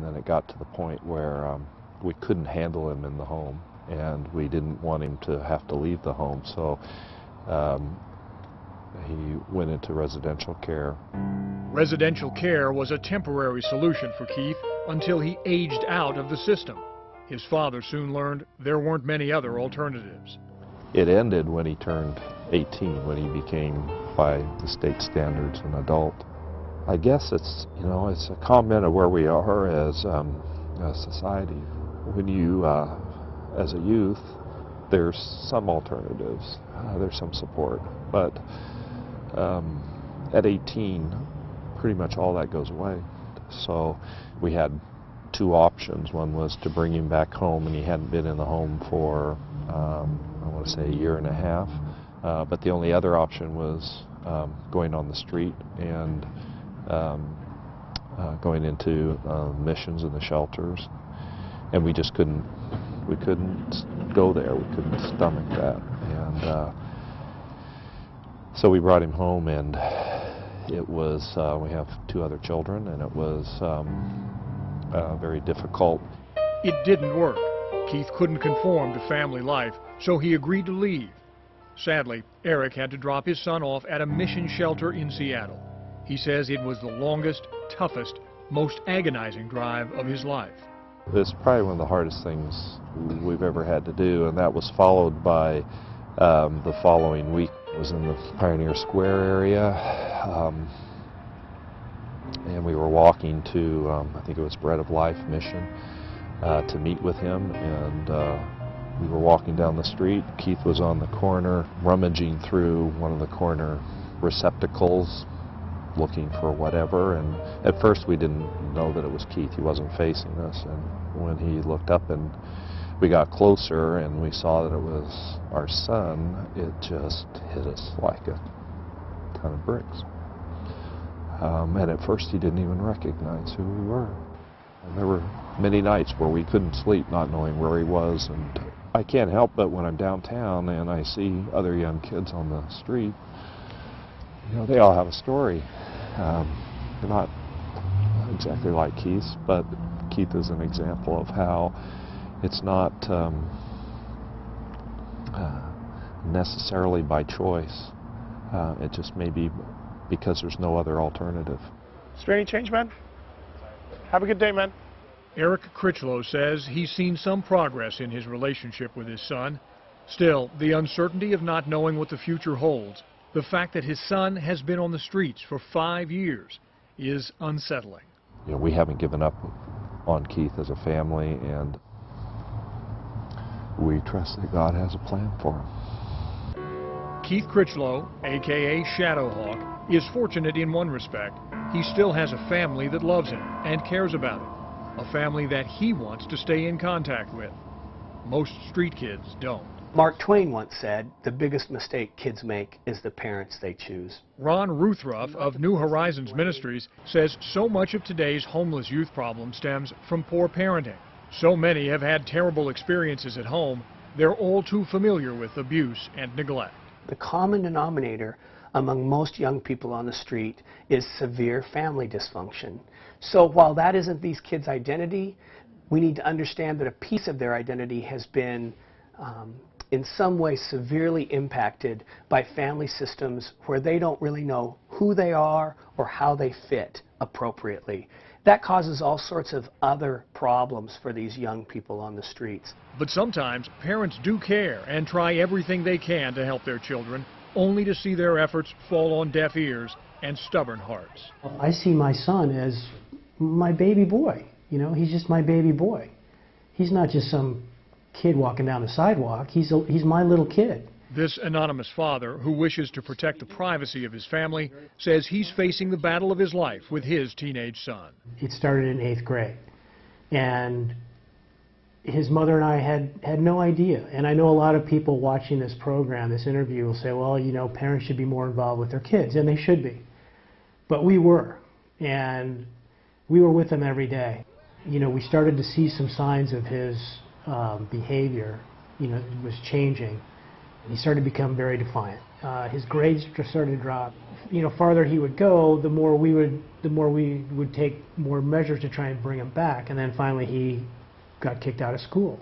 then it got to the point where we couldn't handle him in the home, and we didn't want him to have to leave the home, so he went into residential care. Residential care was a temporary solution for Keith until he aged out of the system. His father soon learned there weren't many other alternatives. It ended when he turned 18, when he became, by the state standards, an adult. I guess it's, you know, it's a comment of where we are as a society. When you, as a youth, there's some alternatives, there's some support, but at 18, pretty much all that goes away. So we had two options. One was to bring him back home, and he hadn't been in the home for, I want to say, a year and a half. But the only other option was going on the street and going into missions and the shelters. And we just couldn't go there. We couldn't stomach that. And so we brought him home, and it was, we have two other children, and it was very difficult. It didn't work. Keith couldn't conform to family life, so he agreed to leave. Sadly, Eric had to drop his son off at a mission shelter in Seattle. He says it was the longest, toughest, most agonizing drive of his life. It's probably one of the hardest things we've ever had to do, and that was followed by the following week. It was in the Pioneer Square area, and we were walking to, I think it was Bread of Life mission, to meet with him, and we were walking down the street. Keith was on the corner, rummaging through one of the corner receptacles, looking for whatever, and at first we didn't know that it was Keith. He wasn't facing us, and when he looked up and we got closer and we saw that it was our son, it just hit us like a ton of bricks. And at first he didn't even recognize who we were. And there were many nights where we couldn't sleep not knowing where he was, and I can't help but when I'm downtown and I see other young kids on the street, you know, they all have a story. They're not exactly like Keith's, but Keith is an example of how it's not necessarily by choice. It just may be because there's no other alternative. Is there any change, man? Have a good day, man. Eric Critchlow says he's seen some progress in his relationship with his son. Still, the uncertainty of not knowing what the future holds, the fact that his son has been on the streets for 5 years, is unsettling. You know, we haven't given up on Keith as a family, and we trust that God has a plan for him. Keith Critchlow, a.k.a. Shadowhawk, is fortunate in one respect. He still has a family that loves him and cares about him, a family that he wants to stay in contact with. Most street kids don't. Mark Twain once said, the biggest mistake kids make is the parents they choose. Ron Ruthruff of New Horizons Ministries says so much of today's homeless youth problem stems from poor parenting. So many have had terrible experiences at home, they're all too familiar with abuse and neglect. The common denominator among most young people on the street is severe family dysfunction. So while that isn't these kids' identity, we need to understand that a piece of their identity has been in some way severely impacted by family systems where they don't really know who they are or how they fit appropriately. That causes all sorts of other problems for these young people on the streets. But sometimes parents do care and try everything they can to help their children, only to see their efforts fall on deaf ears and stubborn hearts. I see my son as my baby boy. You know, he's just my baby boy. He's not just some kid walking down the sidewalk. He's my little kid. This anonymous father, who wishes to protect the privacy of his family, says he's facing the battle of his life with his teenage son. It started in 8th grade, and his mother and I had no idea. And I know a lot of people watching this program, this interview, will say, well, you know, parents should be more involved with their kids, and they should be. But we were, and we were with him every day. You know, we started to see some signs of his behavior, you know, was changing. He started to become very defiant. His grades started to drop. Farther he would go, the more we would take more measures to try and bring him back. And then finally he got kicked out of school.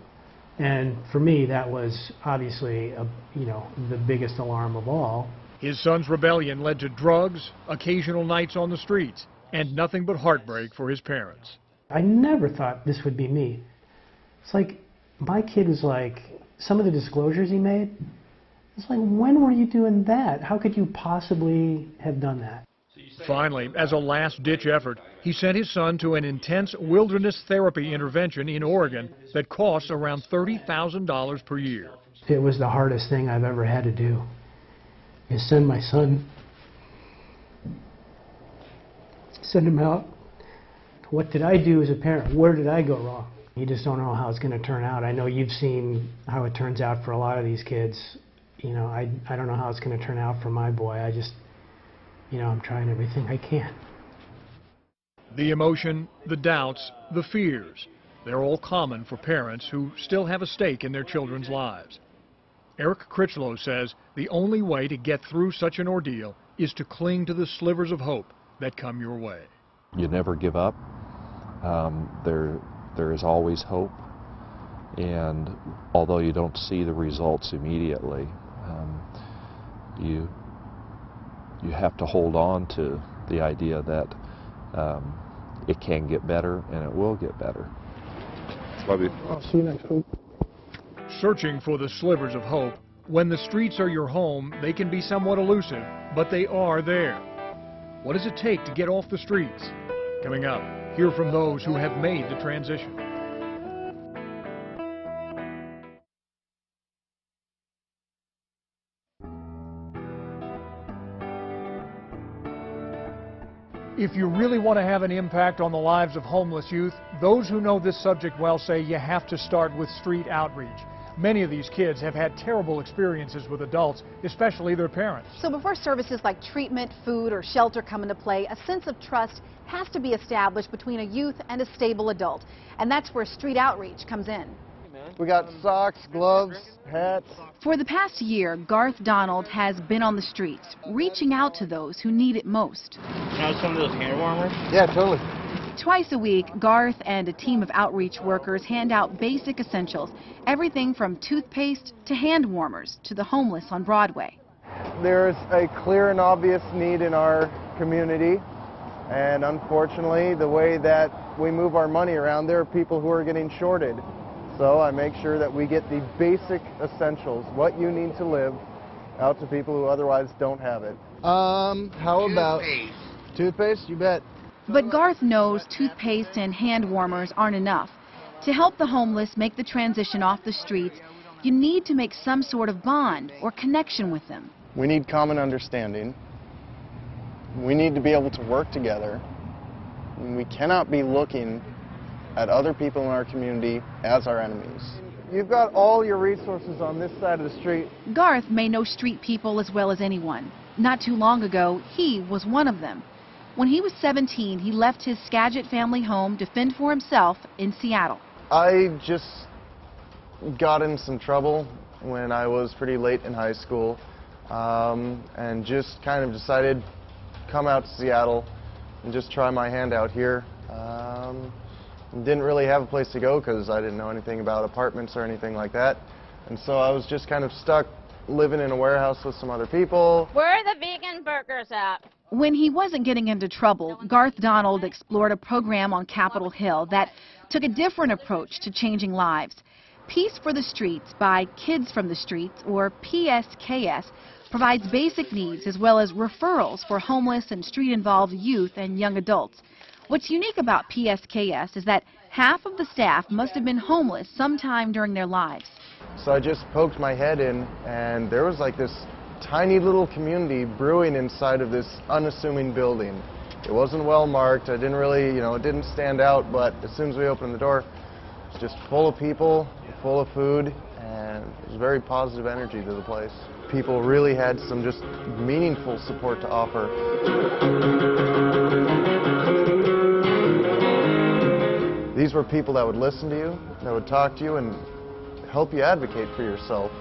And for me, that was obviously, the biggest alarm of all. His son's rebellion led to drugs, occasional nights on the streets, and nothing but heartbreak for his parents. I never thought this would be me. It's like, my kid was like, some of the disclosures he made, it's like, when were you doing that? How could you possibly have done that? Finally, as a last-ditch effort, he sent his son to an intense wilderness therapy intervention in Oregon that costs around $30,000 per year. It was the hardest thing I've ever had to do, is send my son, send him out. What did I do as a parent? Where did I go wrong? You just don't know how it's going to turn out. I know you've seen how it turns out for a lot of these kids. I don't know how it's going to turn out for my boy. I just, I'm trying everything I can. The emotion, the doubts, the fears, they're all common for parents who still have a stake in their children's lives. Eric Critchlow says the only way to get through such an ordeal is to cling to the slivers of hope that come your way. You never give up. There is always hope, and although you don't see the results immediately, you have to hold on to the idea that it can get better and it will get better. Love you. I'll see you next week. Searching for the slivers of hope, when the streets are your home, they can be somewhat elusive, but they are there. What does it take to get off the streets? Coming up, hear from those who have made the transition. If you really want to have an impact on the lives of homeless youth, those who know this subject well say you have to start with street outreach. Many of these kids have had terrible experiences with adults, especially their parents. So before services like treatment, food, or shelter come into play, a sense of trust has to be established between a youth and a stable adult. And that's where street outreach comes in. We got socks, gloves, hats. For the past year, Garth Donald has been on the streets, reaching out to those who need it most. Can I have some of those hand warmers? Yeah, totally. Twice a week, Garth and a team of outreach workers hand out basic essentials, everything from toothpaste to hand warmers to the homeless on Broadway. There's a clear and obvious need in our community, and unfortunately, the way that we move our money around, there are people who are getting shorted. So I make sure that we get the basic essentials, what you need to live, out to people who otherwise don't have it. How about toothpaste? You bet. But Garth knows toothpaste and hand warmers aren't enough. To help the homeless make the transition off the streets, you need to make some sort of bond or connection with them. We need common understanding. We need to be able to work together. We cannot be looking at other people in our community as our enemies. You've got all your resources on this side of the street. Garth may know street people as well as anyone. Not too long ago, he was one of them. When he was 17, he left his Skagit family home to fend for himself in Seattle. I just got in some trouble when I was pretty late in high school, and just kind of decided to come out to Seattle and just try my hand out here. Didn't really have a place to go because I didn't know anything about apartments or anything like that, and so I was just kind of stuck living in a warehouse with some other people. Where are the vegan burgers at? When he wasn't getting into trouble, Garth Donald explored a program on Capitol Hill that took a different approach to changing lives. Peace for the Streets by Kids from the Streets, or PSKS, provides basic needs as well as referrals for homeless and street-involved youth and young adults. What's unique about PSKS is that half of the staff must have been homeless sometime during their lives. So I just poked my head in, and there was like this tiny little community brewing inside of this unassuming building. It wasn't well marked. I didn't really, it didn't stand out, but as soon as we opened the door, it was just full of people, full of food, and it was very positive energy to the place. People really had some just meaningful support to offer. These were people that would listen to you, that would talk to you, and help you advocate for yourself.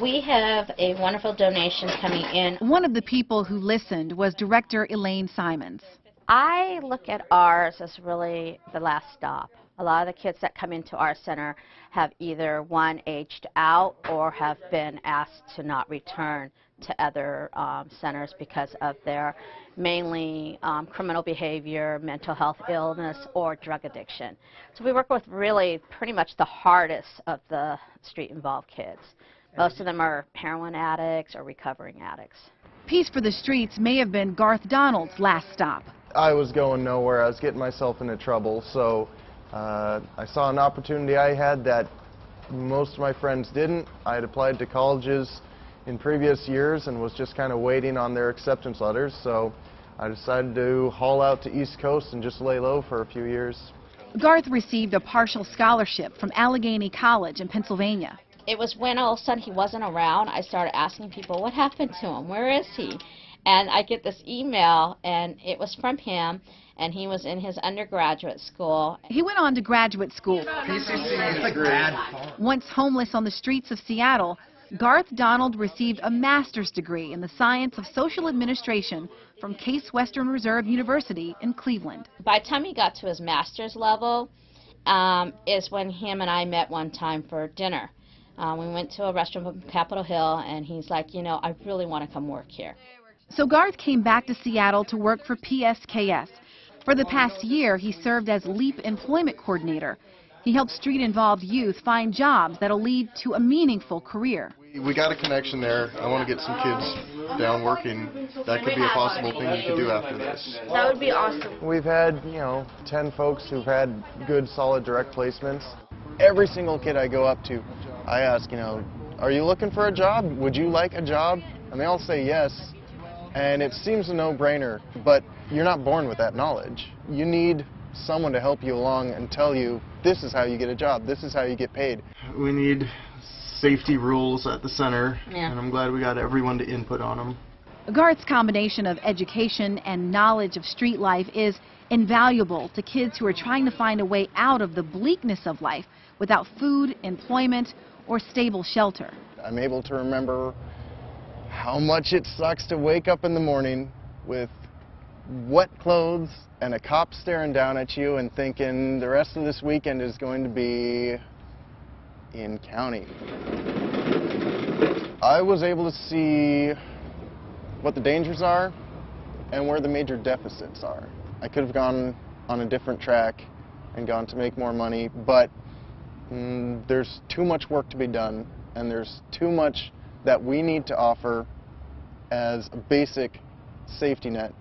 We have a wonderful donation coming in. One of the people who listened was director Elaine Simons. I look at ours as really the last stop. A lot of the kids that come into our center have either, one, aged out or have been asked to not return to other centers because of their mainly criminal behavior, mental health illness, or drug addiction. So we work with really pretty much the hardest of the street-involved kids. Most of them are heroin addicts or recovering addicts. Peace for the Streets may have been Garth Donald's last stop. I was going nowhere. I was getting myself into trouble, so I saw an opportunity I had that most of my friends didn't. I had applied to colleges in previous years and was just kind of waiting on their acceptance letters, so I decided to haul out to East Coast and just lay low for a few years. Garth received a partial scholarship from Allegheny College in Pennsylvania. It was when all of a sudden he wasn't around, I started asking people, what happened to him? Where is he? And I get this email, and it was from him, and he was in his undergraduate school. He went on to graduate school. PCC is great. Once homeless on the streets of Seattle, Garth Donald received a master's degree in the science of social administration from Case Western Reserve University in Cleveland. By the time he got to his master's level is when him and I met one time for dinner. We went to a restaurant on Capitol Hill, and he's like, you know, I really want to come work here. So Garth came back to Seattle to work for PSKS. For the past year, he served as LEAP Employment Coordinator. He helped street-involved youth find jobs that'll lead to a meaningful career. We got a connection there. I want to get some kids down working. That could be a possible thing you could do after this. That would be awesome. We've had, 10 folks who've had good, solid direct placements. Every single kid I go up to, I ask, are you looking for a job? Would you like a job? And they all say yes. And it seems a no-brainer, but you're not born with that knowledge. You need someone to help you along and tell you, this is how you get a job, this is how you get paid. We need safety rules at the center, and I'm glad we got everyone to input on them. Garth's combination of education and knowledge of street life is invaluable to kids who are trying to find a way out of the bleakness of life without food, employment, or stable shelter. I'm able to remember how much it sucks to wake up in the morning with wet clothes and a cop staring down at you and thinking the rest of this weekend is going to be in county. I was able to see what the dangers are and where the major deficits are. I could have gone on a different track and gone to make more money, but there's too much work to be done, and there's too much that we need to offer as a basic safety net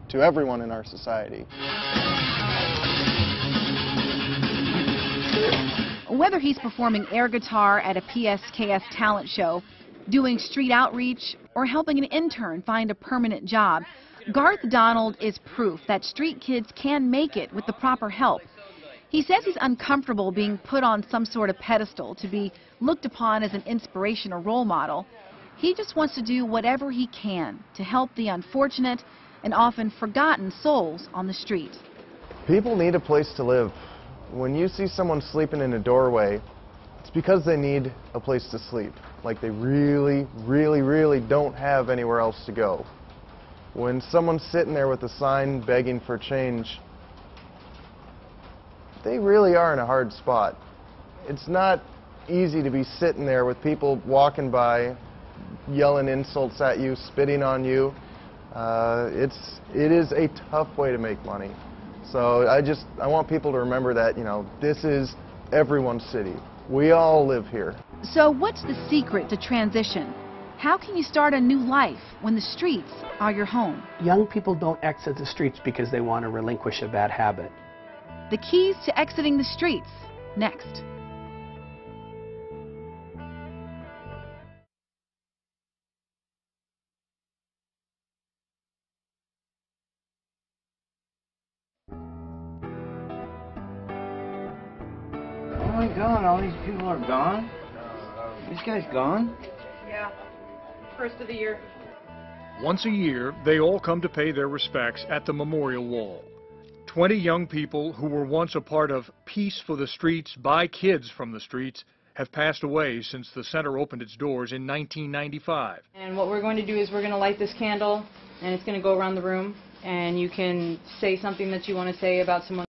to everyone in our society. Whether he's performing air guitar at a PSKS talent show, doing street outreach, or helping an intern find a permanent job, Garth Donald is proof that street kids can make it with the proper help. He says he's uncomfortable being put on some sort of pedestal to be looked upon as an inspiration or role model. He just wants to do whatever he can to help the unfortunate and often forgotten souls on the street. People need a place to live. When you see someone sleeping in a doorway, it's because they need a place to sleep. Like they really, really, really don't have anywhere else to go. When someone's sitting there with a sign begging for change, they really are in a hard spot. It's not easy to be sitting there with people walking by, yelling insults at you, spitting on you. It is a tough way to make money. So I want people to remember that, this is everyone's city. We all live here. So what's the secret to transition? How can you start a new life when the streets are your home? Young people don't exit the streets because they want to relinquish a bad habit. The keys to exiting the streets, next. Oh my God, all these people are gone? These guys gone? Yeah, first of the year. Once a year, they all come to pay their respects at the memorial wall. 20 young people who were once a part of Peace for the Streets by kids from the streets have passed away since the center opened its doors in 1995. And what we're going to do is we're going to light this candle, and it's going to go around the room, and you can say something that you want to say about someone